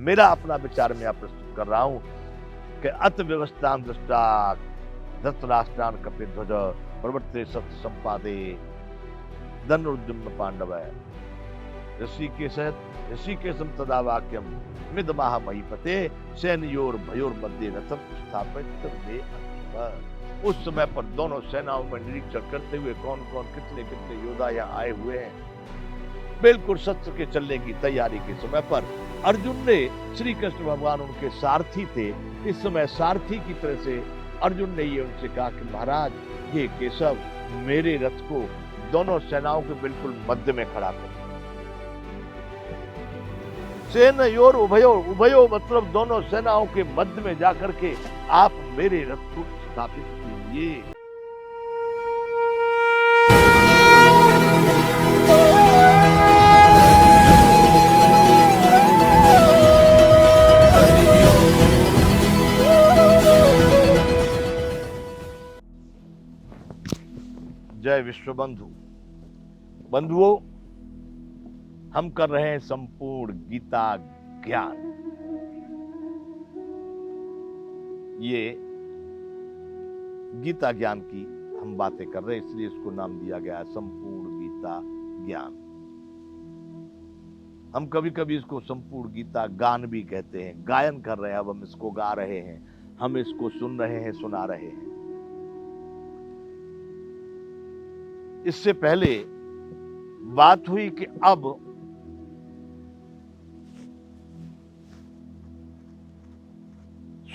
मेरा अपना विचार मैं प्रस्तुत कर रहा हूं कि अत व्यवस्थान दृष्टा धृतराष्ट्रान कपिध्वज प्रवर्ते सत्य संपादे धनुर्द्युम्न पांडव ऋषिकेशम तदा वाक्यम मिदमाह महीपते सैन्योर भयोर मध्य रथम स्थापित वे अंतः। उस समय पर दोनों सेनाओं में निरीक्षण करते हुए कौन कौन कितने कितने योद्धा यहाँ आए हुए हैं, बिल्कुल शस्त्र के चलने की तैयारी के समय पर अर्जुन ने, श्री कृष्ण भगवान उनके सारथी थे, इस समय सारथी की तरह से अर्जुन ने ये उनसे कहा कि महाराज ये केशव मेरे रथ को दोनों सेनाओं के बिल्कुल मध्य में खड़ा कर। सेनयोर उभयो, उभयो मतलब दोनों सेनाओं के मध्य में जाकर के आप मेरे रथ को स्थापित कीजिए। जय विश्व बंधु। बंधुओं, हम कर रहे हैं संपूर्ण गीता ज्ञान। ये गीता ज्ञान की हम बातें कर रहे हैं, इसलिए इसको नाम दिया गया है संपूर्ण गीता ज्ञान। हम कभी कभी इसको संपूर्ण गीता गान भी कहते हैं, गायन कर रहे हैं। अब हम इसको गा रहे हैं, हम इसको सुन रहे हैं, सुना रहे हैं। इससे पहले बात हुई कि अब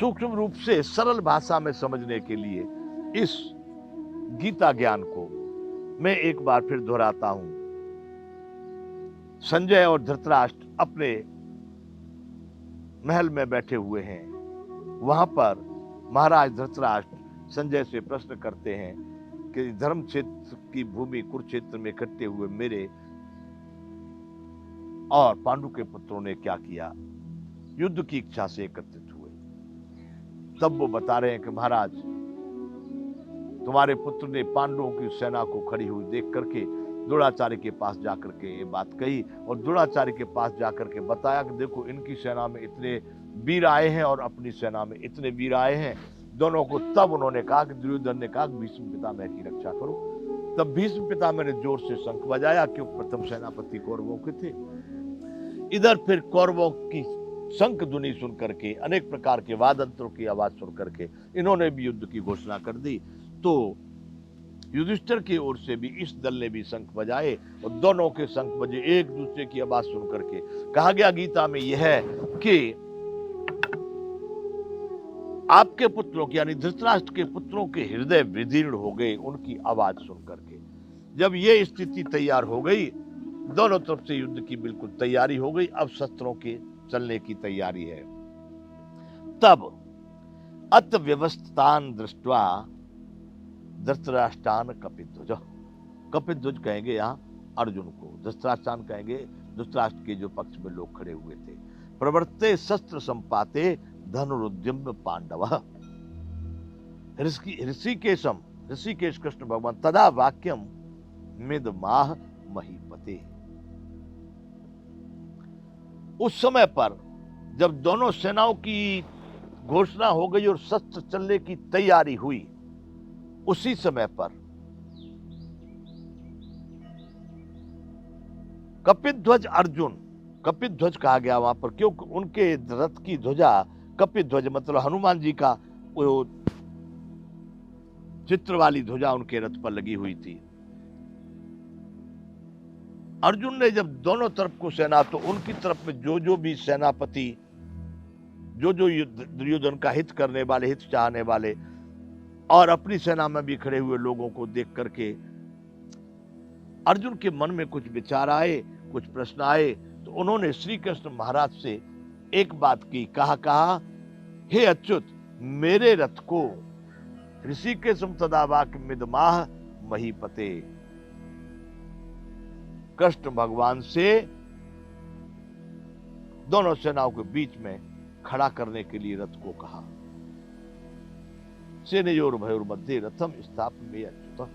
सूक्ष्म रूप से सरल भाषा में समझने के लिए इस गीता ज्ञान को मैं एक बार फिर दोहराता हूं। संजय और धृतराष्ट्र अपने महल में बैठे हुए हैं। वहां पर महाराज धृतराष्ट्र संजय से प्रश्न करते हैं कि धर्म क्षेत्र की भूमि कुरुक्षेत्र में इकट्ठे हुए मेरे और पांडु के पुत्रों ने क्या किया, युद्ध की इच्छा से एकत्रित हुए। तब वो बता रहे हैं कि महाराज तुम्हारे पुत्र ने पांडवों की सेना को खड़ी हुई देख करके द्रोणाचार्य के पास जाकर के ये बात कही, और द्रोणाचार्य के पास जाकर के बताया कि देखो इनकी सेना में इतने वीर आए हैं और अपनी सेना में इतने वीर आए हैं दोनों को। तब उन्होंने कहा कि दुर्योधन ने कहा भीष्म पितामह की रक्षा करो। तब भीष्म पितामह ने जोर से शंख बजाया, क्यों प्रथम सेनापति कौरवों के थे। इधर फिर कौरवों की शंख ध्वनि सुन करके, अनेक प्रकार के वादंत्रों की आवाज सुन करके इन्होंने भी युद्ध की घोषणा कर दी। तो युधिष्ठिर की ओर से भी इस दल ने भी शंख बजाए और दोनों के शंख बजे एक दूसरे की आवाज सुन करके। कहा गया गीता में यह है कि आपके पुत्रों की यानी धृतराष्ट्र के पुत्रों के हृदय विदीर्ण हो गए उनकी आवाज सुन करके। जब ये स्थिति तैयार हो गई, दोनों तरफ से युद्ध की बिल्कुल तैयारी हो गई। अब शस्त्रों के चलने की तैयारी है। तब अत व्यवस्थान दृष्टवा धृतराष्ट्रान कपिध्वज, कपिध्वज कहेंगे यहाँ अर्जुन को, धृतराष्ट्रान कहेंगे धृतराष्ट्र के जो पक्ष में लोग खड़े हुए थे। प्रवर्ते शस्त्र संपाते धनुरुद्यम्न पांडव ऋषिकेशम, ऋषिकेश कृष्ण भगवान तदा वाक्यम मिदमाह महीपते। उस समय पर जब दोनों सेनाओं की घोषणा हो गई और शस्त्र चलने की तैयारी हुई, उसी समय पर कपिध्वज अर्जुन, कपिध्वज कहा गया वहां पर क्योंकि उनके रथ की ध्वजा कपिध्वज मतलब हनुमान जी का वो चित्र वाली ध्वजा उनके रथ पर लगी हुई थी। अर्जुन ने जब दोनों तरफ को सेना, तो उनकी तरफ में जो जो भी सेनापति, जो जो दुर्योधन का हित करने वाले, हित चाहने वाले और अपनी सेना में भी खड़े हुए लोगों को देख करके अर्जुन के मन में कुछ विचार आए, कुछ प्रश्न आए। तो उन्होंने श्री कृष्ण महाराज से एक बात की, कहा हे अच्युत मेरे रथ को ऋषिकेशम तदा वाक्य मिदमाह महीपते, कृष्ण भगवान से दोनों सेनाओं के बीच में खड़ा करने के लिए रथ को कहा। सेनयोर भयोर मध्य रथम स्थापय अच्युत।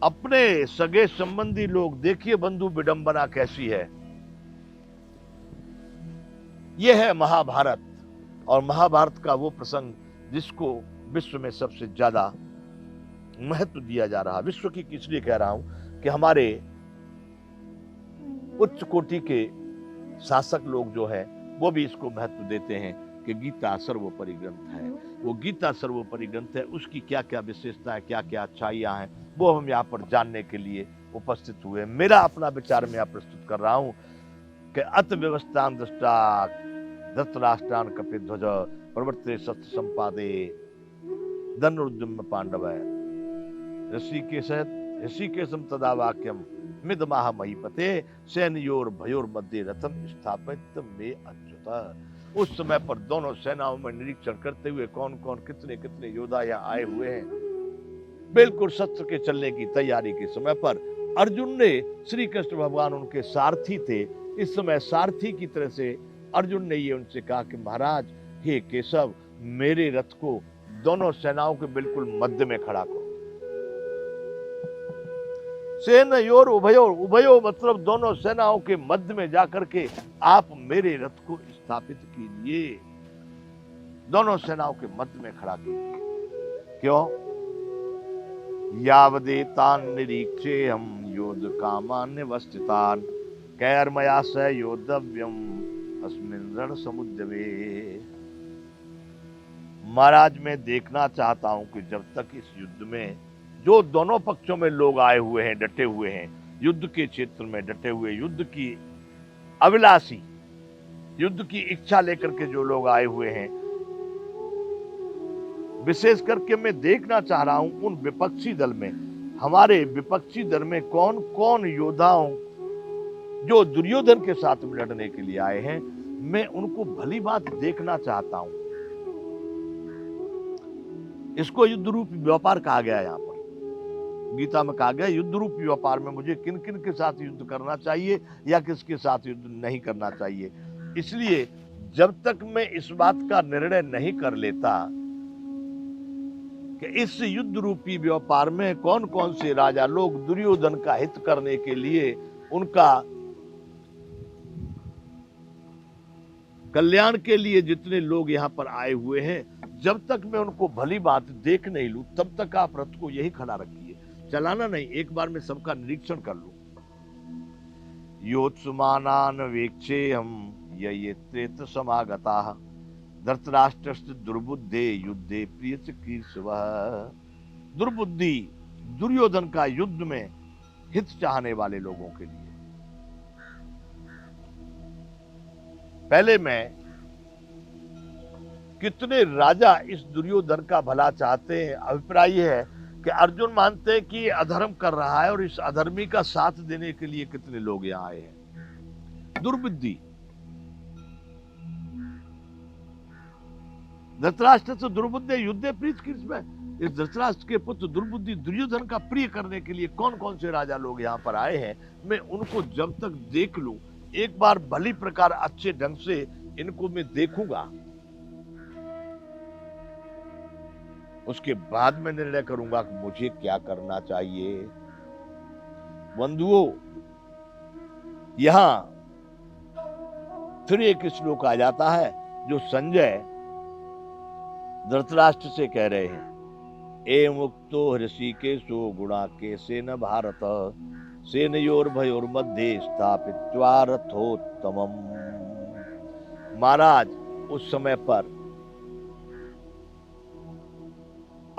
अपने सगे संबंधी लोग, देखिए बंधु विडंबना कैसी है। यह है महाभारत, और महाभारत का वो प्रसंग जिसको विश्व में सबसे ज्यादा महत्व दिया जा रहा। विश्व की इसलिए कह रहा हूं कि हमारे उच्च कोटि के शासक लोग जो है वो भी इसको महत्व देते हैं कि गीता सर्वोपरि ग्रंथ है। वो गीता सर्वोपरि ग्रंथ है, उसकी क्या क्या विशेषताएं, क्या क्या अच्छाइयां हैं, वो हम यहाँ पर जानने के लिए उपस्थित हुए। मेरा अपना विचार मैं यहाँ प्रस्तुत कर रहा हूं कि अत व्यवस्थान दृष्टा धृतराष्ट्रान कपिध्वज प्रवर्ते शस्त्र संपादे धनुर्द्युम्न पांडव ऋषिकेशम तदा वाक्यम मिदमाह महीपते सैन्योर भयोर मध्य रथम स्थापित में अच्युत। उस समय पर दोनों सेनाओं में निरीक्षण करते हुए कौन कौन कितने कितने योद्धा यहाँ आए हुए हैं, बिल्कुल शस्त्र के चलने की तैयारी के समय पर अर्जुन ने, श्री कृष्ण भगवान उनके सारथी थे, इस समय सारथी की तरह से अर्जुन ने ये उनसे कहा कि महाराज, हे केशव, मेरे रथ को दोनों सेनाओं के बिल्कुल मध्य में खड़ा करो। सेनयोर उभयोर, उभयो मतलब दोनों सेनाओं के मध्य में जाकर के आप मेरे रथ को स्थापित कीजिए, दोनों सेनाओं के मध्य में खड़ा कीजिए। क्यों? यावदेतान निरीक्षे हम योद्ध कामान्य वस्थितान कैर्मया स योद्धव्यम अस्मिन् रण समुद्रवे। महाराज, मैं देखना चाहता हूं कि जब तक इस युद्ध में जो दोनों पक्षों में लोग आए हुए हैं, डटे हुए हैं, युद्ध के क्षेत्र में डटे हुए, युद्ध की अभिलाषी, युद्ध की इच्छा लेकर के जो लोग आए हुए हैं, विशेष करके मैं देखना चाह रहा हूं उन विपक्षी दल में, हमारे विपक्षी दल में कौन कौन योद्धाओं जो दुर्योधन के साथ में लड़ने के लिए आए हैं, मैं उनको भली बात देखना चाहता हूं। इसको युद्ध रूप व्यापार कहा गया। यहां पर गीता में कहा गया युद्ध रूप व्यापार में मुझे किन किन के साथ युद्ध करना चाहिए या किसके साथ युद्ध नहीं करना चाहिए। इसलिए जब तक मैं इस बात का निर्णय नहीं कर लेता कि इस युद्ध रूपी व्यापार में कौन कौन से राजा लोग दुर्योधन का हित करने के लिए, उनका कल्याण के लिए जितने लोग यहां पर आए हुए हैं, जब तक मैं उनको भली बात देख नहीं लूं, तब तक आप रथ को यही खड़ा रखिए, चलाना नहीं, एक बार में सबका निरीक्षण कर लूं। योत्सुमानान वेक्षे हम ये त्रेत समागता धृतराष्ट्र दुर्बुद्धे युद्धे प्रिय कीर्षवः। दुर्बुद्धि, दुर्योधन का युद्ध में हित चाहने वाले लोगों के लिए पहले मैं कितने राजा इस दुर्योधन का भला चाहते हैं। अभिप्राय यह है कि अर्जुन मानते हैं कि ये अधर्म कर रहा है और इस अधर्मी का साथ देने के लिए कितने लोग यहां आए हैं। दुर्बुद्धि, धृतराष्ट्र से दुर्बुद्धे युद्धे प्रीत कीर्षवः। इस धृतराष्ट्र के पुत्र दुर्बुद्धि दुर्योधन का प्रिय करने के लिए कौन कौन से राजा लोग यहां पर आए हैं, मैं उनको जब तक देख लूं, एक बार भली प्रकार अच्छे ढंग से इनको मैं देखूंगा, उसके बाद मैं निर्णय करूंगा कि मुझे क्या करना चाहिए। बंधुओं, यहां फिर एक श्लोक आ जाता है जो संजय धृतराष्ट्र से कह रहे हैं, ए मुक्तो ऋषिकेशो गुणाकेशेन भारत सेनयोर भयोर मध्ये स्थापित्वा रथोत्तमम्। महाराज, उस समय पर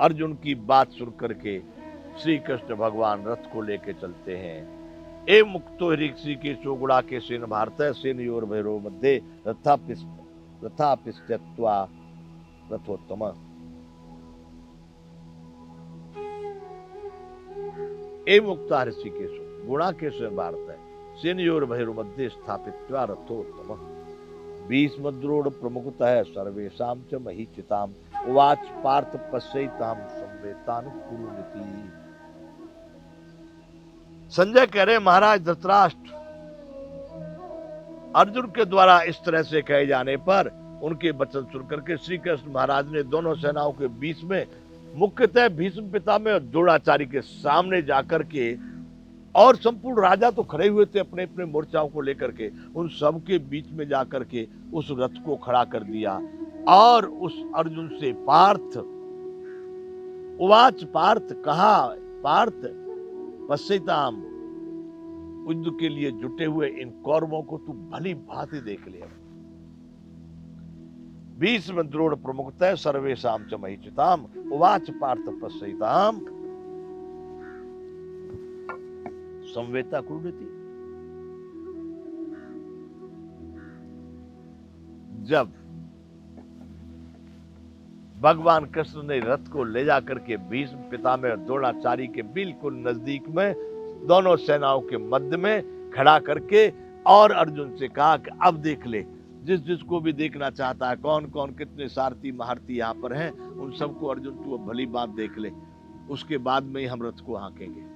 अर्जुन की बात सुन करके श्री कृष्ण भगवान रथ को लेके चलते हैं। ए मुक्तो ऋषिकेशो गुणाकेशेन भारत सेनयोर भयोर मध्ये रथापिस्त्यक्त्वा रथोत्तम। ए मुक्ता ऋषिकेशो गुणाकेशेन भारत सेनयोर भयोर मध्ये स्थापित्वा रथोत्तम। भीष्मद्रोण प्रमुखतः सर्वेषां च महीचिताम् उवाच पार्थ पश्यैतां संवेतान् कुरुनिति। संजय कह रहे, महाराज धृतराष्ट्र, अर्जुन के द्वारा इस तरह से कहे जाने पर उनके वचन सुनकर के श्री कृष्ण महाराज ने दोनों सेनाओं के बीच में मुख्यतः भीष्म पितामह और द्रोणाचार्य के सामने जाकर के, और संपूर्ण राजा तो खड़े हुए थे अपने अपने मोर्चाओं को लेकर के, उन सब के बीच में जाकर के उस रथ को खड़ा कर दिया और उस अर्जुन से पार्थ उवाच, पार्थ कहा, पार्थ पश्यताम, युद्ध के लिए जुटे हुए इन कौरवों को तू भली भांति देख ले। भीष्म द्रोण प्रमुखतः सर्वेशाम च महिचिताम उवाच पार्थ पश्यताम संवेता कुरुति। जब भगवान कृष्ण ने रथ को ले जाकर के भीष्म पितामह और द्रोणाचार्य के बिल्कुल नजदीक में दोनों सेनाओं के मध्य में खड़ा करके और अर्जुन से कहा कि अब देख ले, जिस जिसको भी देखना चाहता है, कौन कौन कितने सारथी महारथी यहाँ पर हैं, उन सबको अर्जुन तू अब भली बात देख ले, उसके बाद में ही हम रथ को हाँकेंगे।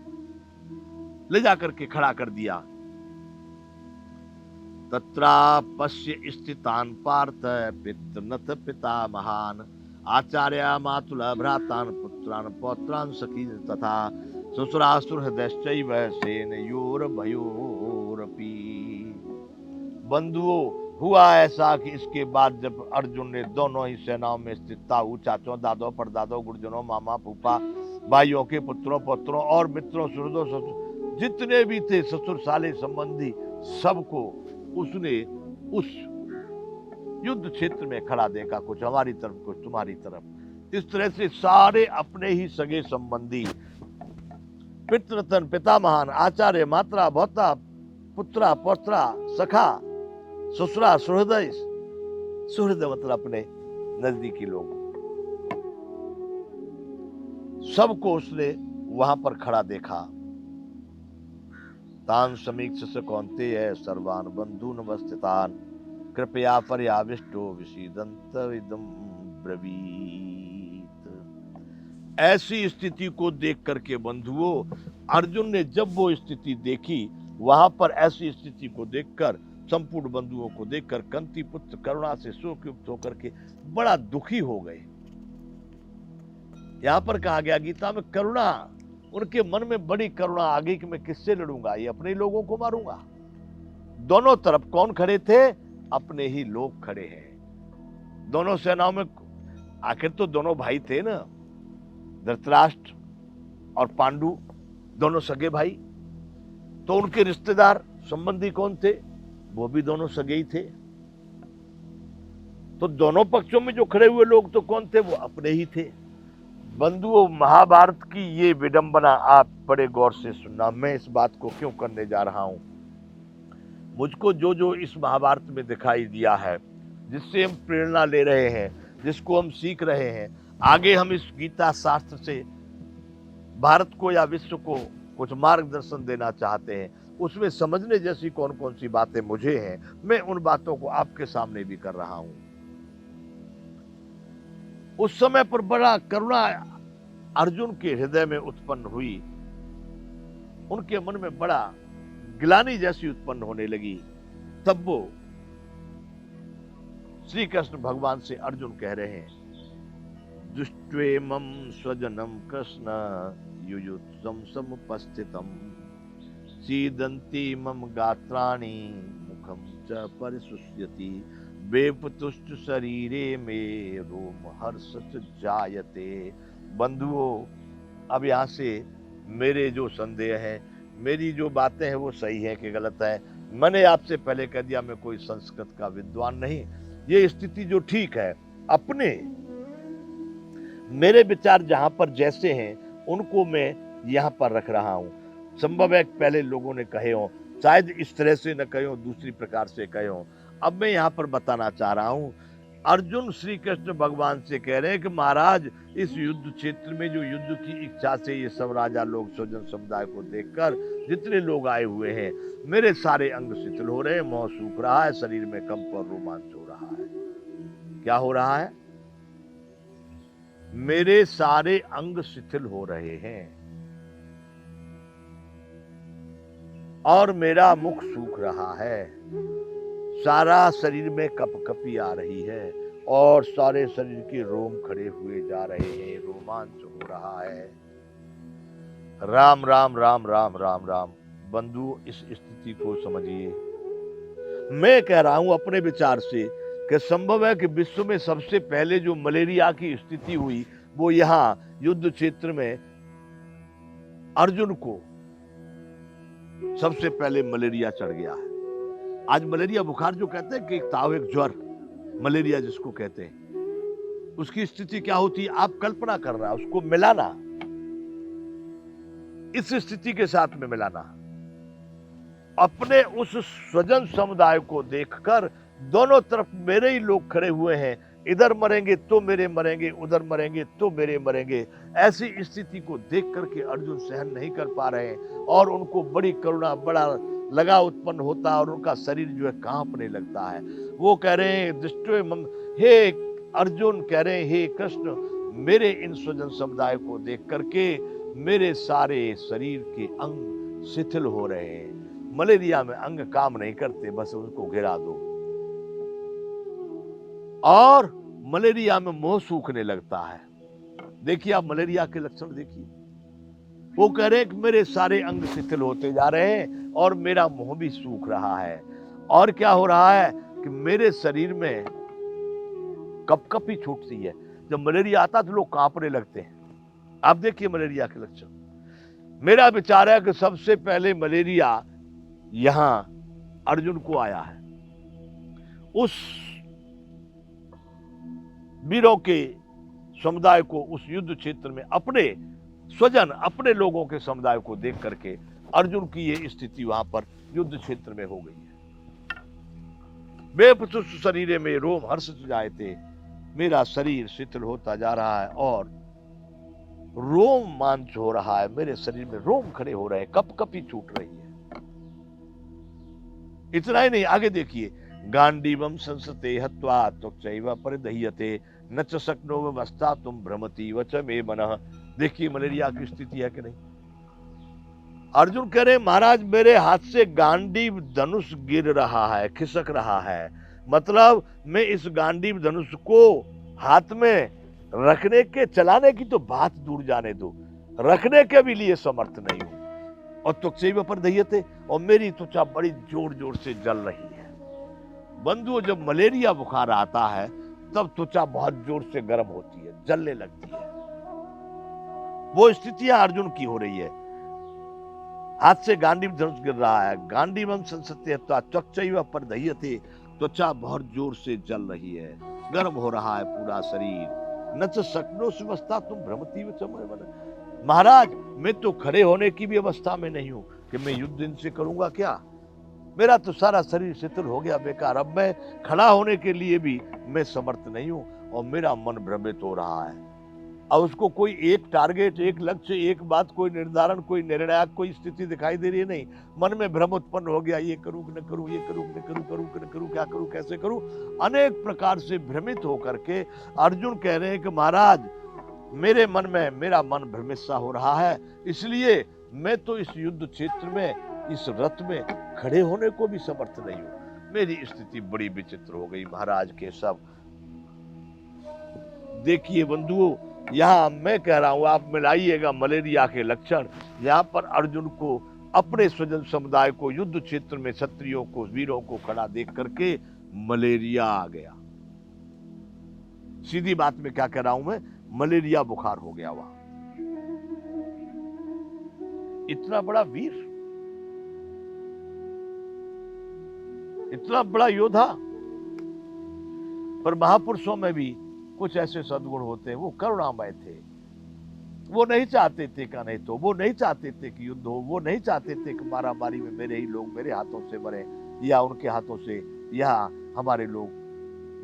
ले जाकर के खड़ा कर दिया। तत्रापश्य स्थितान पार्थ पितृनथ पिता महान आचार्य मातुल भ्रातान पुत्रान पौत्रान सखी तथा ससुरासुर हृदयश्चैव सेनयोर भयोरपि। बंधुओं, हुआ ऐसा कि इसके बाद जब अर्जुन ने दोनों ही सेनाओं में स्थित ताऊ चाचों दादों परदादों गुरुजनों मामा फूफा भाइयों के पुत्रों पौत्रों और मित्रों सुहृदों ससुर जितने भी थे ससुर साले संबंधी सबको उसने उस युद्ध क्षेत्र में खड़ा देखा, कुछ हमारी तरफ कुछ तुम्हारी तरफ। इस तरह से सारे अपने ही सगे संबंधी पितृतन पिता महान आचार्य मात्रा भौता पुत्रा पौत्रा सखा ससुरा सुहृदय, सुहृदय मतलब अपने नजदीकी लोग, सबको उसने वहां पर खड़ा देखा। तान समीक्ष से कौन्तेय सर्वान बंधून अवस्थितान कृपया पर्याविष्टो विषीदंत इदं ब्रवीत। ऐसी स्थिति को देख करके बंधुओं, अर्जुन ने जब वो स्थिति देखी, वहां पर ऐसी स्थिति को देखकर संपूर्ण बंधुओं को देखकर कंती पुत्र करुणा से शोकयुक्त होकर के बड़ा दुखी हो गए। यहां पर कहा गया गीता में करुणा, उनके मन में बड़ी करुणा आ गई कि मैं किससे लड़ूंगा, ये अपने लोगों को मारूंगा। दोनों तरफ कौन खड़े थे? अपने ही लोग खड़े हैं। दोनों सेनाओं में आखिर तो दोनों भाई थे ना, धृतराष्ट्र और पांडु दोनों सगे भाई, तो उनके रिश्तेदार संबंधी कौन थे? वो भी दोनों सगे ही थे। तो दोनों पक्षों में जो खड़े हुए लोग तो कौन थे? वो अपने ही थे। बंधुओं, महाभारत की ये विडंबना आप बड़े गौर से सुनना। मैं इस बात को क्यों करने जा रहा हूं? मुझको जो जो इस महाभारत में दिखाई दिया है, जिससे हम प्रेरणा ले रहे हैं, जिसको हम सीख रहे हैं, आगे हम इस गीता शास्त्र से भारत को या विश्व को कुछ मार्गदर्शन देना चाहते हैं, उसमें समझने जैसी कौन कौन सी बातें मुझे हैं, मैं उन बातों को आपके सामने भी कर रहा हूं। उस समय पर बड़ा करुणा अर्जुन के हृदय में उत्पन्न हुई, उनके मन में बड़ा ग्लानि जैसी उत्पन्न होने लगी। तब वो श्री कृष्ण भगवान से अर्जुन कह रहे हैं, दुष्ट्वेमं स्वजनम कृष्ण युयुत्सम समुपस्थितम सीदन्ति मम गात्राणि मुखम च परिशुष्यति वेपतुष्ट शरीरे में रोम हर्ष जायते। बंधुओं, अब यहाँ से मेरे जो संदेह है, मेरी जो बातें हैं वो सही है कि गलत है, मैंने आपसे पहले कह दिया मैं कोई संस्कृत का विद्वान नहीं। ये स्थिति जो ठीक है, अपने मेरे विचार जहां पर जैसे हैं उनको मैं यहां पर रख रहा हूं। संभव है पहले लोगों ने कहे हो, शायद इस तरह से न कहे हो, दूसरी प्रकार से कहे हो। अब मैं यहां पर बताना चाह रहा हूं, अर्जुन श्री कृष्ण भगवान से कह रहे हैं कि महाराज, इस युद्ध क्षेत्र में जो युद्ध की इच्छा से ये सब राजा लोग स्वजन समुदाय को देखकर जितने लोग आए हुए हैं, मेरे सारे अंग शिथिल हो रहे हैं, मोह सूख रहा है, शरीर में कंप और रोमांच हो रहा है। क्या हो रहा है? मेरे सारे अंग शिथिल हो रहे हैं और मेरा मुख सूख रहा है, सारा शरीर में कपकपी आ रही है, और सारे शरीर के रोम खड़े हुए जा रहे हैं, रोमांच हो रहा है। राम राम राम राम राम राम। बंधु, इस स्थिति को समझिए। मैं कह रहा हूं अपने विचार से कि संभव है कि विश्व में सबसे पहले जो मलेरिया की स्थिति हुई वो यहां युद्ध क्षेत्र में अर्जुन को सबसे पहले मलेरिया चढ़ गया है। आज मलेरिया बुखार जो कहते हैं कि एक ताव, एक ज्वर, मलेरिया जिसको कहते हैं, उसकी स्थिति क्या होती है आप कल्पना कर रहा है, उसको मिलाना, इस स्थिति के साथ में मिलाना। अपने उस स्वजन समुदाय को देखकर दोनों तरफ मेरे ही लोग खड़े हुए हैं, इधर मरेंगे तो मेरे मरेंगे, उधर मरेंगे तो मेरे मरेंगे। ऐसी स्थिति को देख करके अर्जुन सहन नहीं कर पा रहे हैं और उनको बड़ी करुणा, बड़ा लगा उत्पन्न होता है और उनका शरीर जो है कांपने लगता है। वो कह रहे हैं हे अर्जुन कह रहे हैं, हे कृष्ण, मेरे इन स्वजन समुदाय को देख करके मेरे सारे शरीर के अंग शिथिल हो रहे हैं। मलेरिया में अंग काम नहीं करते, बस उनको गिरा दो। और मलेरिया में मुंह सूखने लगता है। देखिए आप मलेरिया के लक्षण देखिए। वो कह रहे हैं कि मेरे सारे अंग शिथिल होते जा रहे हैं और मेरा मुंह भी सूख रहा है। और क्या हो रहा है कि मेरे शरीर में कपकपी छूटती है। जब मलेरिया आता तो लोग कांपने लगते हैं। आप देखिए मलेरिया के लक्षण। मेरा विचार है कि सबसे पहले मलेरिया यहां अर्जुन को आया है। उस वीरों के समुदाय को उस युद्ध क्षेत्र में अपने स्वजन, अपने लोगों के समुदाय को देख करके अर्जुन की ये स्थिति वहां पर युद्ध क्षेत्र में हो गई है। बेपतुष शरीर में रोम हर्ष जाए थे, मेरा शरीर शिथिल होता जा रहा है और रोम मांच हो रहा है, मेरे शरीर में रोम खड़े हो रहे हैं, कपकपी छूट रही है। इतना ही नहीं, आगे देखिए, गांडीवम संसते हत्वा त्वचैव परिदह्यते न च शक्नोमवस्था तुम भ्रमति वच मे मनः। देखिए मलेरिया की स्थिति है कि नहीं। अर्जुन कह रहे महाराज मेरे हाथ से गांडीव धनुष गिर रहा है, खिसक रहा है। मतलब मैं इस गांडीव धनुष को हाथ में रखने के, चलाने की तो बात दूर जाने दो, रखने के भी लिए समर्थ नहीं हूं। और त्वचैव परिदह्यते, और मेरी त्वचा बड़ी जोर जोर से जल रही है। बंधुओं, जब मलेरिया बुखार आता है तब त्वचा बहुत जोर से गर्म होती है, जलने लगती है। वो स्थितियां अर्जुन की हो रही है। हाथ से गांडीव धनुष गिर रहा है, गांडीवम संसते त्वचैव परिदह्यते, त्वचा बहुत जोर से जल रही है, गर्म हो रहा है पूरा शरीर। न च शक्नोमवस्था तुम भ्रमति वच मे मनः। महाराज मैं तो खड़े होने की भी अवस्था में नहीं हूं कि मैं युद्ध इनसे करूंगा क्या। मेरा तो सारा शरीर शिथिल हो गया, बेकार। अब मैं खड़ा होने के लिए भी मैं समर्थ नहीं हूं और मेरा मन भ्रमित हो रहा है। अब उसको कोई एक टारगेट, एक लक्ष्य, एक बात, कोई निर्धारण, कोई निर्णायक कोई स्थिति दिखाई दे रही है नहीं। मन में भ्रम उत्पन्न हो गया, ये करूं कि न करूं, ये करूं कि न करूं, करूं कि न करूं, क्या करूं, कैसे करूं। अनेक प्रकार से भ्रमित होकर के अर्जुन कह रहे हैं कि महाराज मेरे मन में, मेरा मन भ्रमित सा हो रहा है, इसलिए मैं तो इस युद्ध क्षेत्र में, इस रथ में खड़े होने को भी समर्थ नहीं हूं। मेरी स्थिति बड़ी विचित्र हो गई महाराज के सब। देखिए बंधुओं, यहां मैं कह रहा हूं, आप मिलाइएगा मलेरिया के लक्षण। यहां पर अर्जुन को, अपने स्वजन समुदाय को, युद्ध क्षेत्र में क्षत्रियों को, वीरों को खड़ा देख करके मलेरिया आ गया। सीधी बात में क्या कह रहा हूं मैं, मलेरिया बुखार हो गया वहां। इतना बड़ा वीर, इतना बड़ा योद्धा, पर महापुरुषों में भी कुछ ऐसे सद्गुण होते हैं। वो करुणामय थे, वो नहीं चाहते थे का नहीं तो, वो नहीं चाहते थे कि युद्ध हो, वो नहीं चाहते थे कि मारामारी में मेरे ही लोग मेरे हाथों से मरे या उनके हाथों से या हमारे लोग,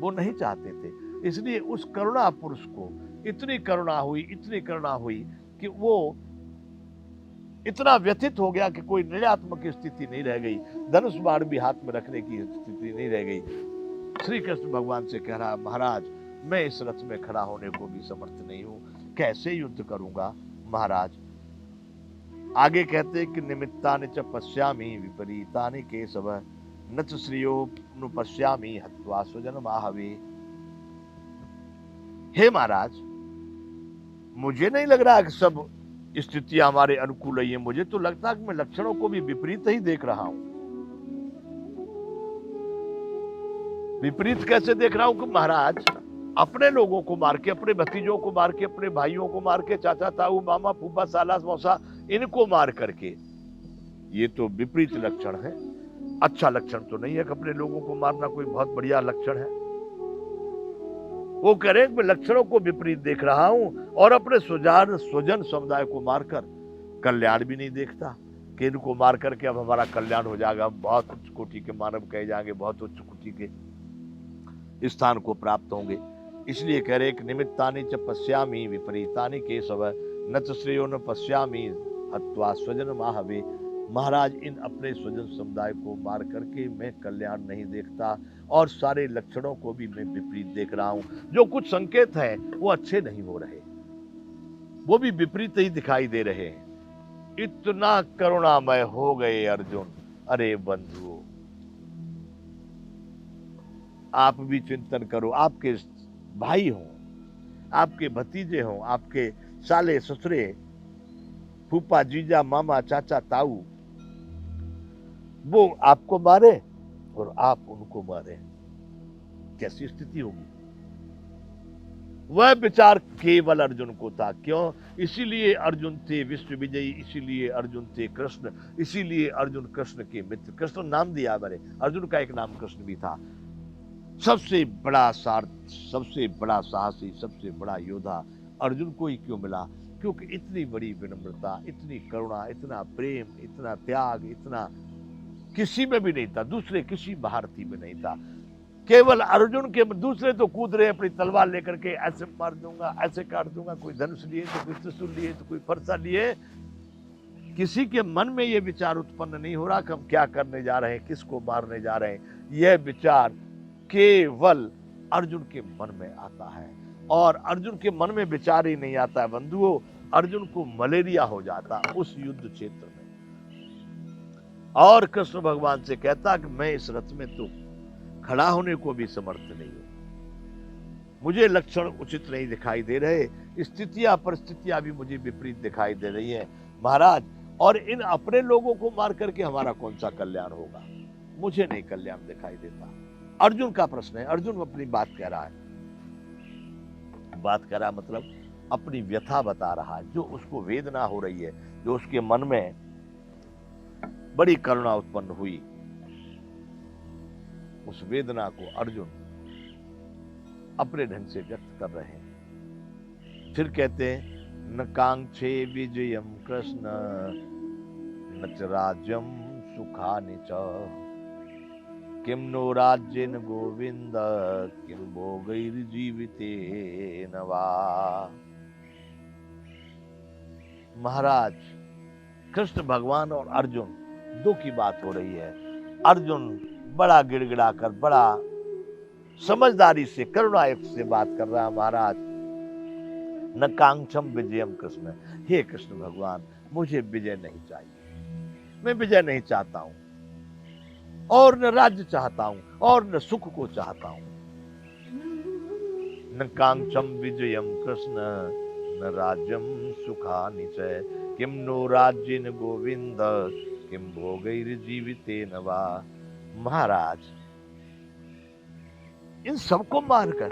वो नहीं चाहते थे। इसलिए उस करुणा पुरुष को इतनी करुणा हुई, इतनी करुणा हुई कि वो इतना व्यथित हो गया कि कोई निर्णयात्मक स्थिति नहीं रह गई, धनुष बाण भी हाथ में रखने की स्थिति नहीं रह गई। श्री कृष्ण भगवान से कह रहा, महाराज मैं इस रथ में खड़ा होने को भी समर्थ नहीं हूं, कैसे युद्ध करूंगा महाराज। आगे कहते कि निमित्तानि च पश्यामि विपरीतानि केशव, न च श्रियो पश्यामि हत्वा स्वजनमाहवे। हे महाराज, मुझे नहीं लग रहा कि सब स्थितियां हमारे अनुकूल ही है। मुझे तो लगता है कि मैं लक्षणों को भी विपरीत ही देख रहा हूं। विपरीत कैसे देख रहा हूं कि महाराज, अपने लोगों को मार के, अपने भतीजों को मार के, अपने भाइयों को मार के, चाचा ताऊ मामा फूफा साला मौसा, इनको मार करके, ये तो विपरीत लक्षण है। अच्छा लक्षण तो नहीं है कि अपने लोगों को मारना कोई बहुत बढ़िया लक्षण है। वो कह रहे हैं मैं लक्षणों को विपरीत देख रहा हूं और अपने स्वजन समुदाय को मारकर कल्याण भी नहीं देखता कि इनको मार करके अब हमारा कल्याण हो जाएगा, हम बहुत उच्च कोटि के मानव कहे जाएंगे, बहुत उच्च कोटि के स्थान को प्राप्त होंगे। इसलिए कह रहे कि निमित्तानि च पश्यामि विपरीतानि केशव, न च श्रेयो न पश्यामि हत्वा स्वजन माहवे। महाराज, इन अपने स्वजन समुदाय को मार करके मैं कल्याण नहीं देखता और सारे लक्षणों को भी मैं विपरीत देख रहा हूं। जो कुछ संकेत हैं वो अच्छे नहीं हो रहे, वो भी विपरीत ही दिखाई दे रहे हैं। इतना करुणामय हो गए अर्जुन। अरे बंधुओं, आप भी चिंतन करो। आपके भाई हों, आपके भतीजे हों, आपके साले ससुरे, फूफा जीजा मामा चाचा ताऊ, वो आपको मारे और आप उनको मारे, कैसी स्थिति होगी। वह विचार केवल अर्जुन को था। क्यों? इसीलिए अर्जुन थे विश्व विजयी, इसीलिए अर्जुन थे कृष्ण, इसीलिए अर्जुन कृष्ण के मित्र। कृष्ण नाम दिया मैंने, अर्जुन का एक नाम कृष्ण भी था। सबसे बड़ा सारथ, सबसे बड़ा साहसी, सबसे बड़ा योद्धा अर्जुन को ही क्यों मिला? क्योंकि इतनी बड़ी विनम्रता, इतनी करुणा, इतना प्रेम, इतना त्याग, इतना किसी में भी नहीं था, दूसरे किसी भारतीय में नहीं था। केवल अर्जुन के। दूसरे तो कूद रहे अपनी तलवार लेकर के, ऐसे मार दूंगा, ऐसे काट दूंगा, कोई धनुष लिए तो कोई त्रिशूल लिए तो कोई फरसा लिए। किसी के मन में यह विचार उत्पन्न नहीं हो रहा कि हम क्या करने जा रहे हैं, किसको मारने जा रहे हैं। यह विचार केवल अर्जुन के मन में आता है। और अर्जुन के मन में विचार ही नहीं आता है बंधुओं, अर्जुन को मलेरिया हो जाता उस युद्ध क्षेत्र में। और कृष्ण भगवान से कहता कि मैं इस रथ में तो खड़ा होने को भी समर्थ नहीं हूं, मुझे लक्षण उचित नहीं दिखाई दे रहे, स्थितियां परिस्थितियां भी मुझे विपरीत दिखाई दे रही है महाराज। और इन अपने लोगों को मार करके हमारा कौन सा कल्याण होगा? मुझे नहीं कल्याण दिखाई देता। अर्जुन का प्रश्न है, अर्जुन अपनी बात कह रहा है। बात कह रहा मतलब अपनी व्यथा बता रहा है, जो उसको वेदना हो रही है, जो उसके मन में बड़ी करुणा उत्पन्न हुई, उस वेदना को अर्जुन अपने ढंग से व्यक्त कर रहे हैं। फिर कहते हैं न कांक्षे विजयम कृष्ण न च राज्यम सुखानि च, किम नो राज्येन गोविंद किम भोगैर्जीवितेन वा। महाराज, कृष्ण भगवान और अर्जुन दो की बात हो रही है। अर्जुन बड़ा गिड़गिड़ा कर, बड़ा समझदारी से, करुणायुक्त से बात कर रहा है। महाराज, न कांक्षम विजयम कृष्ण, हे कृष्ण भगवान, मुझे विजय नहीं चाहिए, मैं विजय नहीं चाहता हूं, और न राज्य चाहता हूं और न सुख को चाहता हूं। न कांक्षम विजयम कृष्ण न राज्यम सुखानि च, किम नो राज्येन गोविंद किम भोगैर्जीवितेन वा। महाराज, इन सबको मारकर,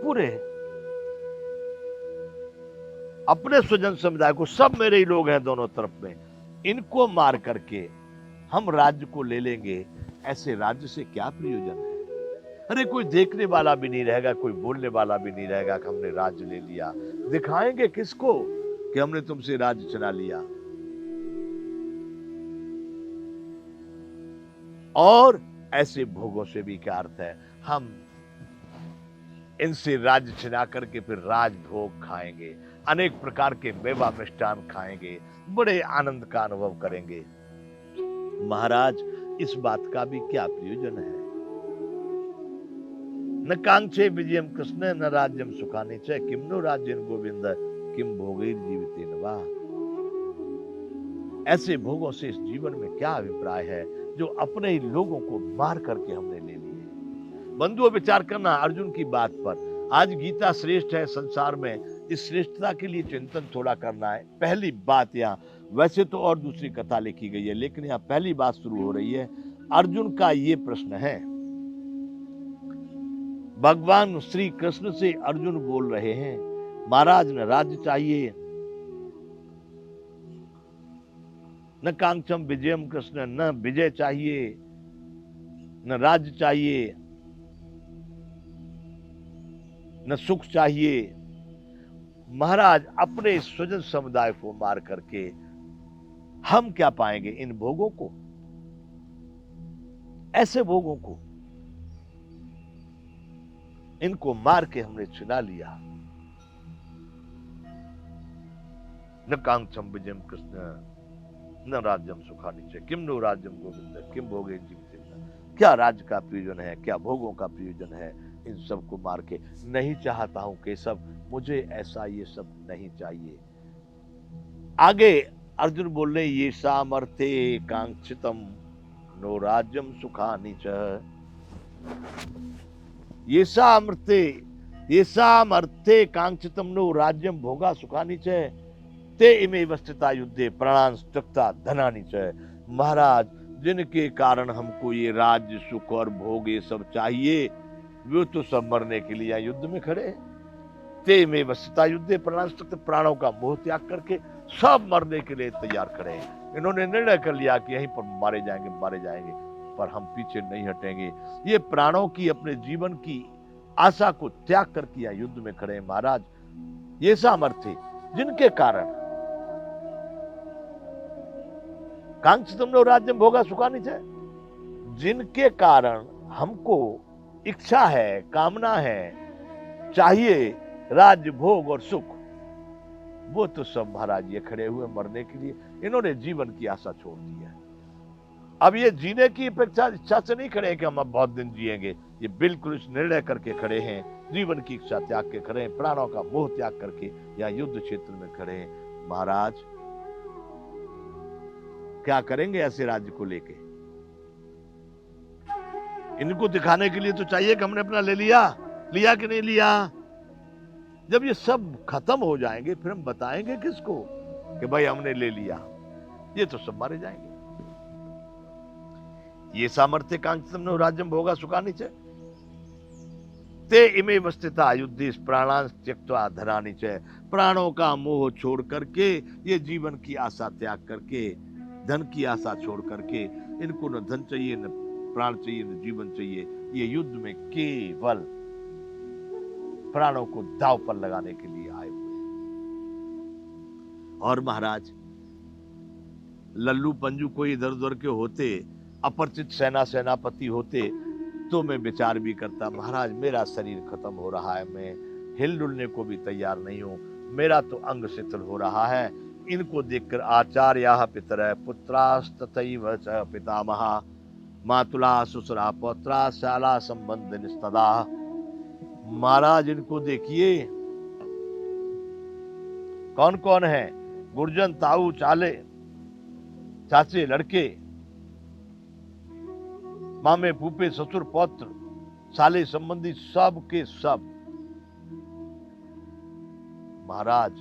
पूरे अपने स्वजन समुदाय को, सब मेरे ही लोग हैं दोनों तरफ में, इनको मार करके हम राज्य को ले लेंगे। ऐसे राज्य से क्या प्रयोजन है? अरे कोई देखने वाला भी नहीं रहेगा, कोई बोलने वाला भी नहीं रहेगा कि हमने राज्य ले लिया। दिखाएंगे किसको कि हमने तुमसे राज्य छीना लिया? और ऐसे भोगों से भी क्या अर्थ है? हम इनसे राज्य छिना करके फिर राजभोग खाएंगे, अनेक प्रकार के मेवा मिष्टान खाएंगे, बड़े आनंद का अनुभव करेंगे। महाराज, इस बात का भी क्या प्रयोजन है? न कांक्षे विजयम कृष्ण न राज्यम सुखानि च, किम नो राज्येन गोविंद किम भोगैर्जीवितेन वा। ऐसे भोगों से इस जीवन में क्या अभिप्राय है जो अपने ही लोगों को मार करके हमने ले लिए? बंधुओं विचार करना अर्जुन की बात पर। आज गीता श्रेष्ठ है संसार में, इस श्रेष्ठता के लिए चिंतन थोड़ा करना है। पहली बात यहाँ, वैसे तो और दूसरी कथा लिखी गई है, लेकिन यहाँ पहली बात शुरू हो रही है। अर्जुन का ये प्रश्न है, भगवान श्री कृष्ण से अर्जुन बोल रहे हैं, महाराज न राज्य चाहिए, न कांक्षम विजयम कृष्ण, न विजय चाहिए, न राज्य चाहिए, न सुख चाहिए। महाराज अपने स्वजन समुदाय को मार करके हम क्या पाएंगे? इन भोगों को, ऐसे भोगों को, इनको मार के हमने छिना लिया। न कांक्षम विजयम कृष्ण न राज्यम सुखानि च, किम नो राज्यम गोविंद किम भोगे जीवितेन। क्या राज्य का प्रयोजन है, क्या भोगों का प्रयोजन है? इन सब को मार के नहीं चाहता हूं केशव, मुझे ऐसा ये सब नहीं चाहिए। आगे अर्जुन बोल रहे, ये सामर्थे कांक्षितम नो राज्यम सुखानि च, ये सामर्थे कांक्षितम नो राज्यम भोगा सुखानि च, ते इमे वस्थिता युद्धे प्राणान त्यक्ता धनानि च। महाराज जिनके कारण हमको ये राज्य सुख और भोग ये सब चाहिए, वे तो सब मरने के लिए युद्ध में खड़े हैं। ते में वस्तुता युद्धे प्राणान त्यक्ता, प्राणों का मोह त्याग करके सब मरने के लिए तैयार खड़े हैं। इन्होंने निर्णय कर लिया कि यहीं पर मारे जाएंगे, पर हम पीछे नहीं हटेंगे। ये प्राणों की, अपने जीवन की आशा को त्याग कर किया युद्ध में खड़े हैं। महाराज ये सामर्थ्य जिनके कारण कांक्षितम नो राज्यम भोगा सुखानि च, जिनके कारण हमको इच्छा है, कामना है, चाहिए राज्य भोग और सुख, वो तो सब महाराज ये खड़े हुए मरने के लिए। इन्होंने जीवन की आशा छोड़ दी है। अब ये जीने की अपेक्षा इच्छा से नहीं खड़े हैं कि हम अब बहुत दिन जिएंगे, ये बिल्कुल इस निर्णय करके खड़े हैं, जीवन की इच्छा त्याग के खड़े हैं, प्राणों का मोह त्याग करके यहाँ युद्ध क्षेत्र में खड़े हैं। महाराज क्या करेंगे ऐसे राज्य को लेके? इनको दिखाने के लिए तो चाहिए कि हमने अपना ले लिया कि नहीं लिया। जब ये सब खत्म हो जाएंगे फिर हम बताएंगे किसको कि भाई हमने ले लिया? ये तो सब मारे जाएंगे। ये सामर्थ्य कांक्षितम नो राज्यम भोगा सुखानि च, ते इमे वस्थिता युद्धे प्राणान त्यक्त्वा धनानि च। प्राणों का मोह छोड़ करके, ये जीवन की आशा त्याग करके, धन की आशा छोड़ करके, इनको न धन चाहिए, न प्राण चाहिए, न जीवन चाहिए। ये युद्ध में केवल प्राणों को दांव पर लगाने के लिए आए हुए। और महाराज लल्लू पंजू कोई इधर उधर के होते, अपरिचित सेनापति होते, तो मैं विचार भी करता, महाराज मेरा शरीर खत्म हो रहा है, मैं हिल डुलने को भी तैयार नहीं हूं, मेरा तो अंग शिथिल हो रहा है। इनको देखकर आचार्याः पितरः पुत्रास्तथैव च पितामहा मातुला सुसरा पौत्रा शाला संबंध निस्तदा। महाराज इनको देखिए कौन कौन है, गुरजन ताऊ चाले चाचे लड़के, मामे फूफे ससुर पौत्र साले संबंधी सब के सब। महाराज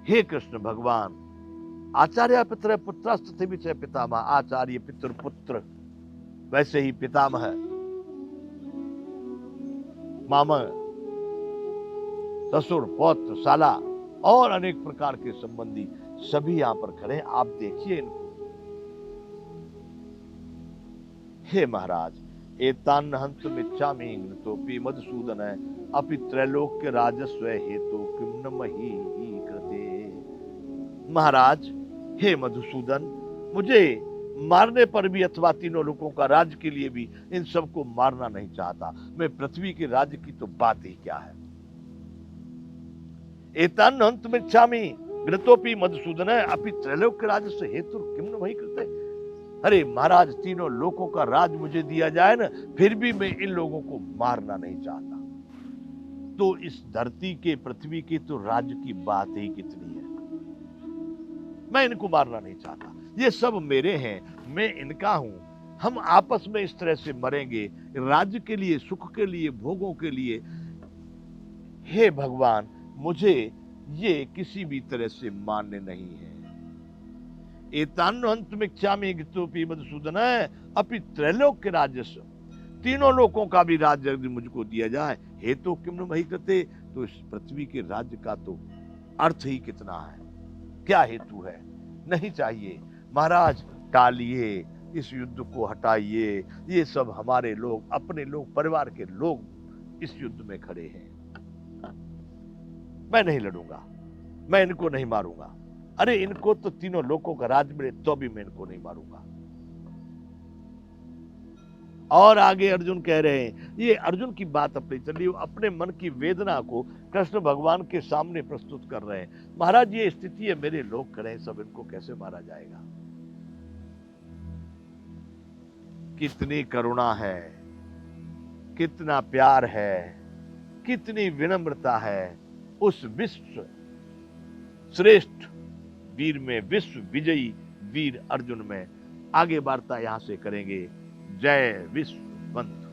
हे कृष्ण भगवान, आचार्य पितर पुत्रास्तथे भी पितामह, आचार्य पितर पुत्र, वैसे ही पितामह मामा ससुर पौत्र साला और अनेक प्रकार के संबंधी सभी यहां पर खड़े हैं। आप देखिए इनको। हे महाराज एतान हंतुम इच्छामि तोपि मधुसूदन अपि त्रैलोक्य राजस्व हेतु किम न मही कृते। महाराज हे मधुसूदन, मुझे मारने पर भी अथवा तीनों लोगों का राज्य के लिए भी इन सबको मारना नहीं चाहता। मैं पृथ्वी के राज्य की तो बात ही क्या है। एतान हंतुम इच्छामि घृतोपि मधुसूदन अपि त्रैलोक्य राजस्व हेतु किम न मही कृते। अरे महाराज तीनों लोगों का राज मुझे दिया जाए ना, फिर भी मैं इन लोगों को मारना नहीं चाहता। तो इस धरती के, पृथ्वी की तो राज्य की बात ही कितनी है। मैं इनको मारना नहीं चाहता, ये सब मेरे हैं, मैं इनका हूं। हम आपस में इस तरह से मरेंगे, राज्य के लिए, सुख के लिए, भोगों के लिए। हे भगवान, मुझे ये किसी भी तरह से मान्य नहीं है। एतान्नो हन्तुमिच्छामि गितोपि मधुसूदन अपि त्रैलोक्य राजस्व, तीनों लोकों का भी राज्य यदि मुझको दिया जाए, हे तो किम नु मही कृते, तो इस पृथ्वी के राज्य का तो अर्थ ही कितना है, क्या हेतु है, नहीं चाहिए। महाराज टालिए, इस युद्ध को हटाइए, ये सब हमारे लोग, अपने लोग, परिवार के लोग इस युद्ध में खड़े हैं, मैं नहीं लड़ूंगा, मैं इनको नहीं मारूंगा। अरे इनको तो तीनों लोगों का राज मिले तो भी मैं इनको नहीं मारूंगा। और आगे अर्जुन कह रहे हैं, ये अर्जुन की बात अपनी चली, अपने मन की वेदना को कृष्ण भगवान के सामने प्रस्तुत कर रहे हैं। महाराज ये स्थिति है, मेरे लोग खड़े हैं, सब इनको कैसे मारा जाएगा। कितनी करुणा है, कितना प्यार है, कितनी विनम्रता है उस विश्व श्रेष्ठ वीर में, विश्व विजयी वीर अर्जुन में। आगे वार्ता यहां से करेंगे। जय विश्व वंदे।